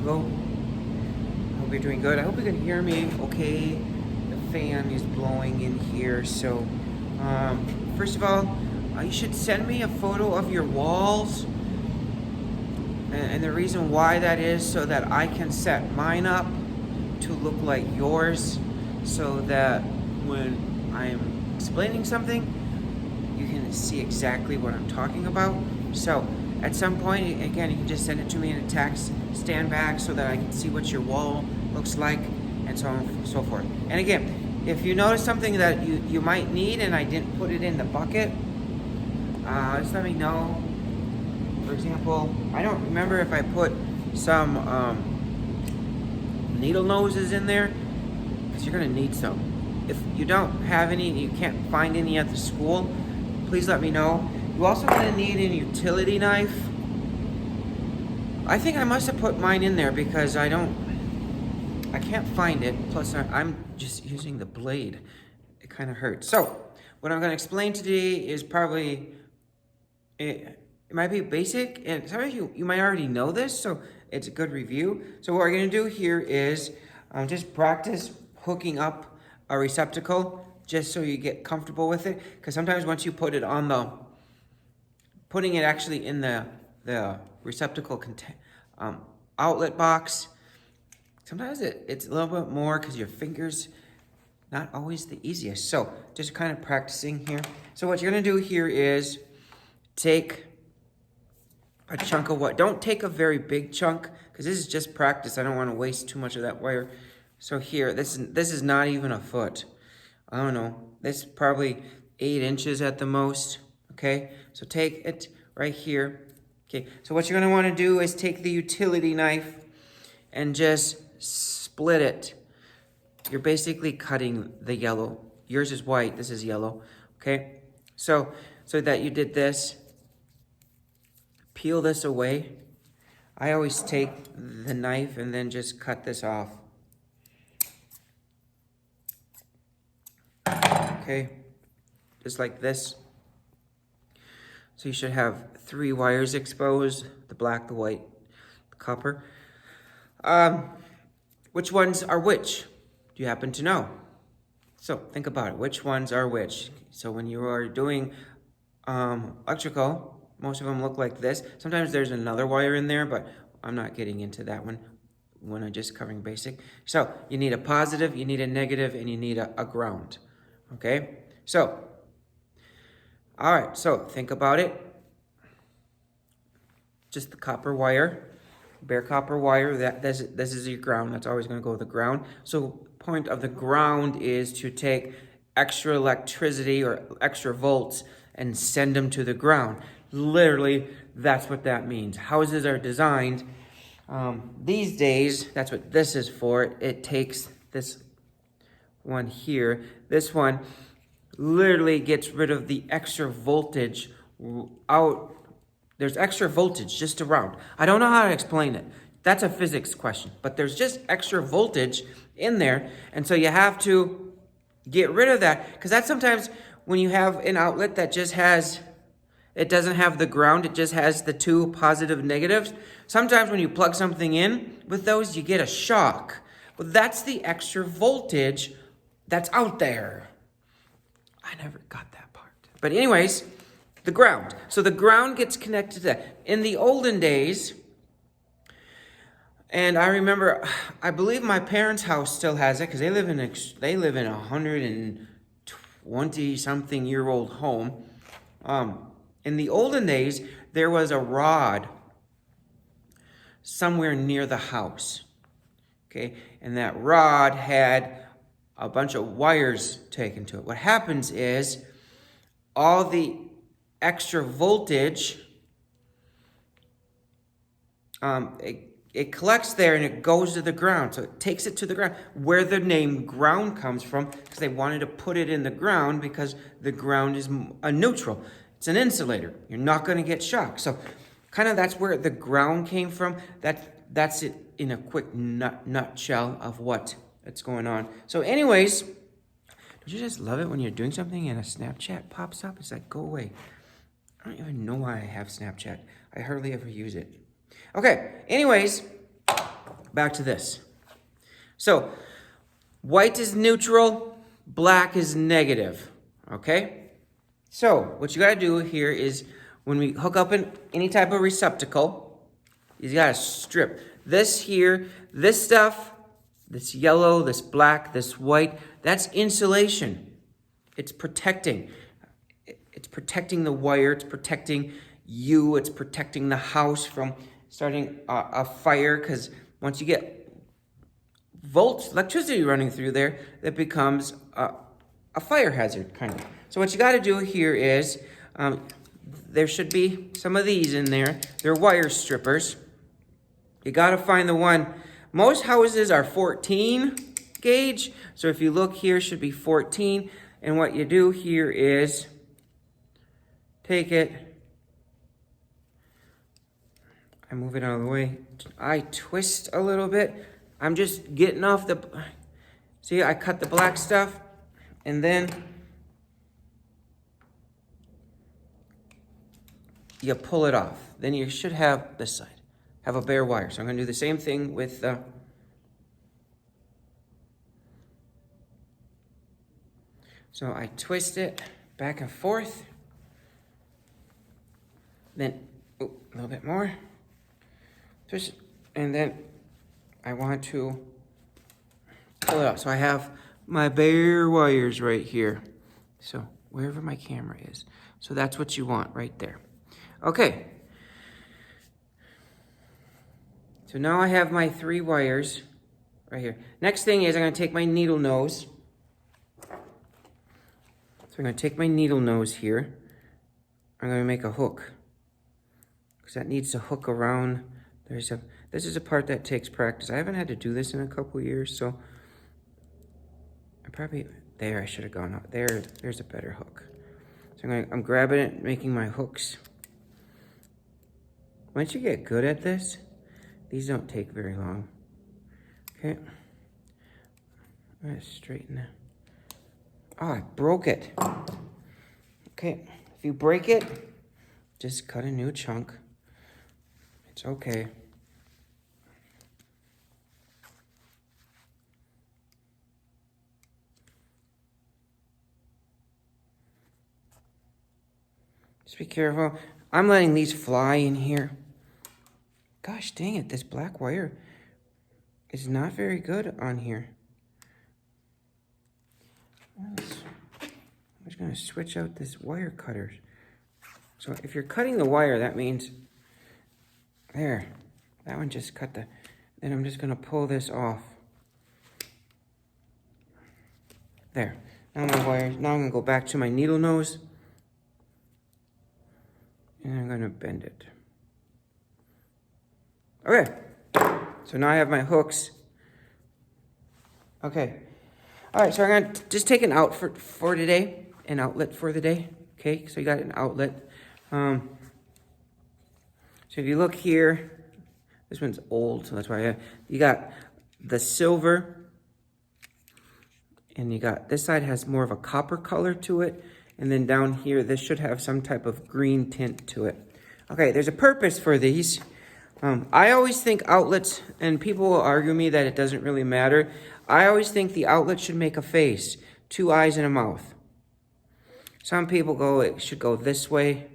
Hello. Hope you're doing good. I hope you can hear me okay. The fan is blowing in here. So, first of all, you should send me a photo of your walls. And the reason why that is so that I can set mine up to look like yours so that when I'm explaining something, you can see exactly what I'm talking about. So at some point, again, you can just send it to me in a text, stand back so that I can see what your wall looks like, and so on and so forth. And again, if you notice something that you might need and I didn't put it in the bucket, just let me know. For example, I don't remember if I put some needle noses in there, because you're going to need some. If you don't have any and you can't find any at the school, please let me know. You also going to need a utility knife. I think I must have put mine in there because I can't find it. Plus, I'm just using the blade. It kind of hurts. So, what I'm going to explain today is probably, it might be basic, and some of you might already know this, so it's a good review. So what we're going to do here is just practice hooking up a receptacle just so you get comfortable with it. Because sometimes once you put it on putting it actually in the receptacle outlet box, sometimes it's a little bit more because your fingers not always the easiest. So just kind of practicing here. So what you're going to do here is take a chunk of what? Don't take a very big chunk because this is just practice. I don't want to waste too much of that wire. So here, this is not even a foot. I don't know. This is probably 8 inches at the most. Okay, so take it right here. Okay, so what you're going to want to do is take the utility knife and just split it. You're basically cutting the yellow. Yours is white. This is yellow. Okay, so that you did this. Peel this away. I always take the knife and then just cut this off. Okay, just like this. So you should have 3 wires exposed, the black, the white, the copper. Which ones are which? Do you happen to know? So think about it. Which ones are which? So when you are doing electrical, most of them look like this. Sometimes there's another wire in there, but I'm not getting into that one when I'm just covering basic. So you need a positive, you need a negative, and you need a ground. Okay? So, all right, so think about it. Just the copper wire, bare copper wire, this is your ground. That's always going to go with the ground. So point of the ground is to take extra electricity or extra volts and send them to the ground. Literally, that's what that means. Houses are designed these days. That's what this is for. It takes this one here. This one literally gets rid of the extra voltage out. There's extra voltage just around. I don't know how to explain it. That's a physics question. But there's just extra voltage in there. And so you have to get rid of that. Because that's sometimes when you have an outlet that just has... It doesn't have the ground, it just has the 2 positive negatives. Sometimes when you plug something in with those, you get a shock. Well, that's the extra voltage that's out there. I never got that part. But anyways, the ground. So the ground gets connected to that. In the olden days, and I remember, I believe my parents' house still has it because they live in a 120-something-year-old home. In the olden days, there was a rod somewhere near the house, okay? And that rod had a bunch of wires taken to it. What happens is all the extra voltage, it collects there and it goes to the ground. So it takes it to the ground, where the name ground comes from, because they wanted to put it in the ground because the ground is a neutral. It's an insulator. You're not going to get shocked. So kind of that's where the ground came from. That's it in a quick nutshell of what's going on. So anyways, don't you just love it when you're doing something and a Snapchat pops up? It's like, go away. I don't even know why I have Snapchat. I hardly ever use it. Okay, anyways, back to this. So, white is neutral, black is negative, okay? So, what you gotta do here is, when we hook up any type of receptacle, you gotta strip this here, this stuff, this yellow, this black, this white, that's insulation. It's protecting. It's protecting the wire, it's protecting you, it's protecting the house from starting a fire, because once you get electricity running through there, that becomes a fire hazard, kind of. So what you got to do here is, there should be some of these in there. They're wire strippers. You got to find the one. Most houses are 14 gauge. So if you look here, it should be 14. And what you do here is take it. I move it out of the way. I twist a little bit. I'm just getting off the... See, I cut the black stuff. And then you pull it off. Then you should have this side. Have a bare wire. So I'm going to do the same thing with... So I twist it back and forth. Then, a little bit more. Twist, and then I want to pull it off. So I have my bare wires right here. So wherever my camera is. So that's what you want right there. Okay. So now I have my 3 wires right here. Next thing is I'm going to take my needle nose. So I'm going to take my needle nose here. I'm going to make a hook, because that needs to hook around. This is a part that takes practice. I haven't had to do this in a couple years, so I should have gone up. There's a better hook. So I'm grabbing it, making my hooks. Once you get good at this, these don't take very long. Okay. I'm going to straighten that. Oh, I broke it. Okay, if you break it, just cut a new chunk. It's okay. Just be careful. I'm letting these fly in here. Gosh dang it, this black wire is not very good on here. I'm just going to switch out this wire cutters. So if you're cutting the wire, that means, there, that one just cut the, then I'm just going to pull this off. There. Now my wires, now I'm going to go back to my needle nose. And I'm going to bend it. Okay. So now I have my hooks. Okay. All right, so I'm going to just take an out for today, an outlet for the day. Okay, so you got an outlet. So if you look here, this one's old, so that's why you got the silver, and you got, this side has more of a copper color to it, and then down here, this should have some type of green tint to it. Okay, there's a purpose for these. I always think outlets, and people will argue me that it doesn't really matter. I always think the outlet should make a face, 2 eyes and a mouth. Some people go, it should go this way.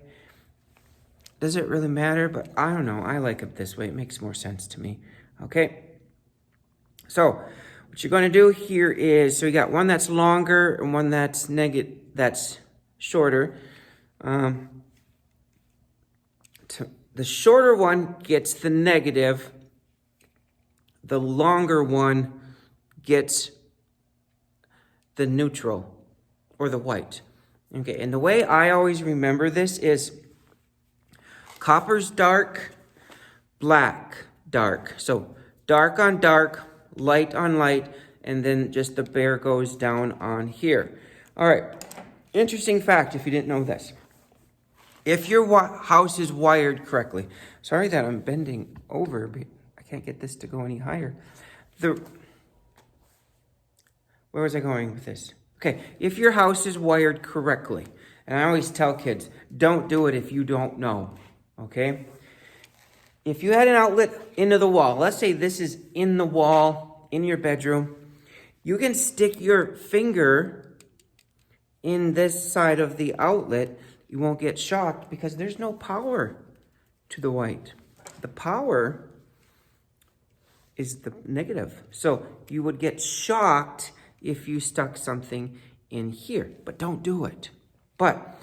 Does it really matter? But I don't know. I like it this way. It makes more sense to me. Okay. So what you're going to do here is, so you got one that's longer and one that's that's shorter. The shorter one gets the negative. The longer one gets the neutral or the white. Okay, and the way I always remember this is copper's dark, black, dark. So dark on dark, light on light, and then just the bare goes down on here. All right, interesting fact if you didn't know this. If your house is wired correctly, sorry that I'm bending over, but I can't get this to go any higher. Where was I going with this? Okay, if your house is wired correctly, and I always tell kids, don't do it if you don't know, okay? if you had an outlet into the wall, let's say this is in the wall in your bedroom, you can stick your finger in this side of the outlet. You won't get shocked because there's no power to the white. The power is the negative. So you would get shocked if you stuck something in here, but don't do it. But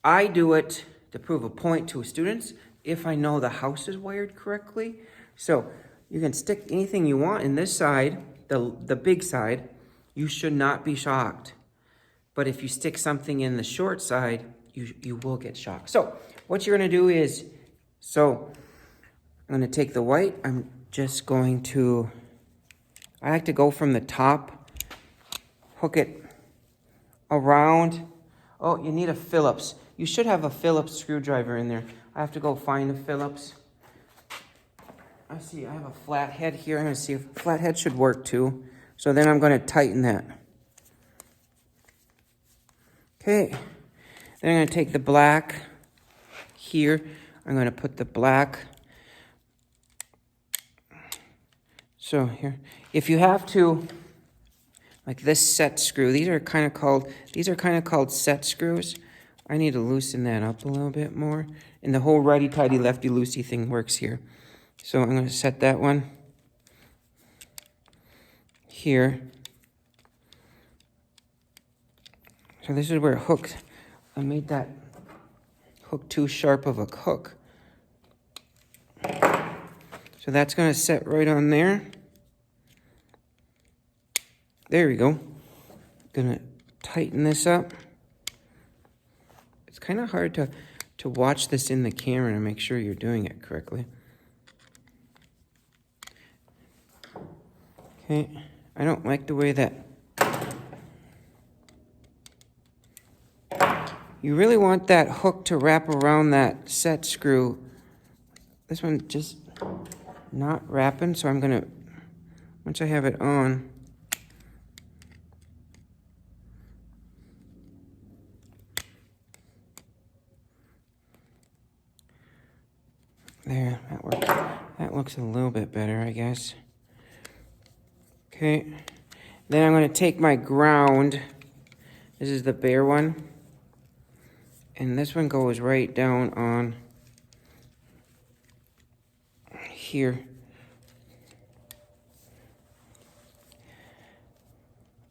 I do it to prove a point to students if I know the house is wired correctly. So you can stick anything you want in this side, the big side, you should not be shocked. But if you stick something in the short side, you will get shocked. So what you're gonna do is, I'm gonna take the white, I'm just going to, I like to go from the top, hook it around. Oh, you need a Phillips. You should have a Phillips screwdriver in there. I have to go find a Phillips. I see I have a flathead here. I'm gonna see if flathead should work too. So then I'm gonna tighten that. Okay, then I'm gonna take the black here. I'm gonna put the black. So here, if you have to, like this set screw, these are kind of called set screws. I need to loosen that up a little bit more. And the whole righty-tighty, lefty-loosey thing works here. So I'm gonna set that one here. So this is where it hooks. I made that hook too sharp of a hook. So that's gonna set right on there. There we go. Gonna tighten this up. It's kind of hard to watch this in the camera and make sure you're doing it correctly. Okay, I don't like the way that. You really want that hook to wrap around that set screw. This one just not wrapping, so I'm gonna, once I have it on, there, that works. That looks a little bit better, I guess. Okay, then I'm gonna take my ground. This is the bare one. And this one goes right down on here.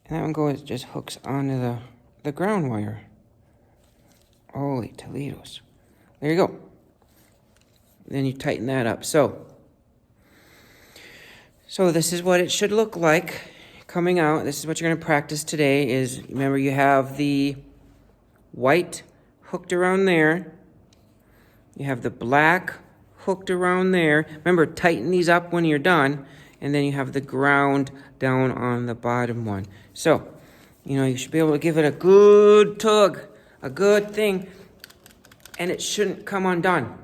And that one goes, just hooks onto the ground wire. Holy Toledos. There you go. Then you tighten that up. So this is what it should look like coming out. This is what you're gonna practice today is, remember you have the white hooked around there. You have the black hooked around there. Remember, tighten these up when you're done. And then you have the ground down on the bottom one. So, you should be able to give it a good tug, a good thing, and it shouldn't come undone.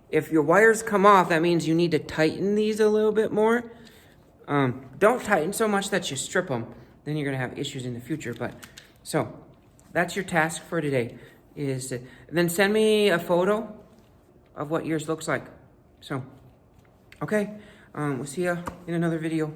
If your wires come off, that means you need to tighten these a little bit more. Don't tighten so much that you strip them. Then you're gonna have issues in the future. So that's your task for today. Then send me a photo of what yours looks like. So, okay, we'll see you in another video.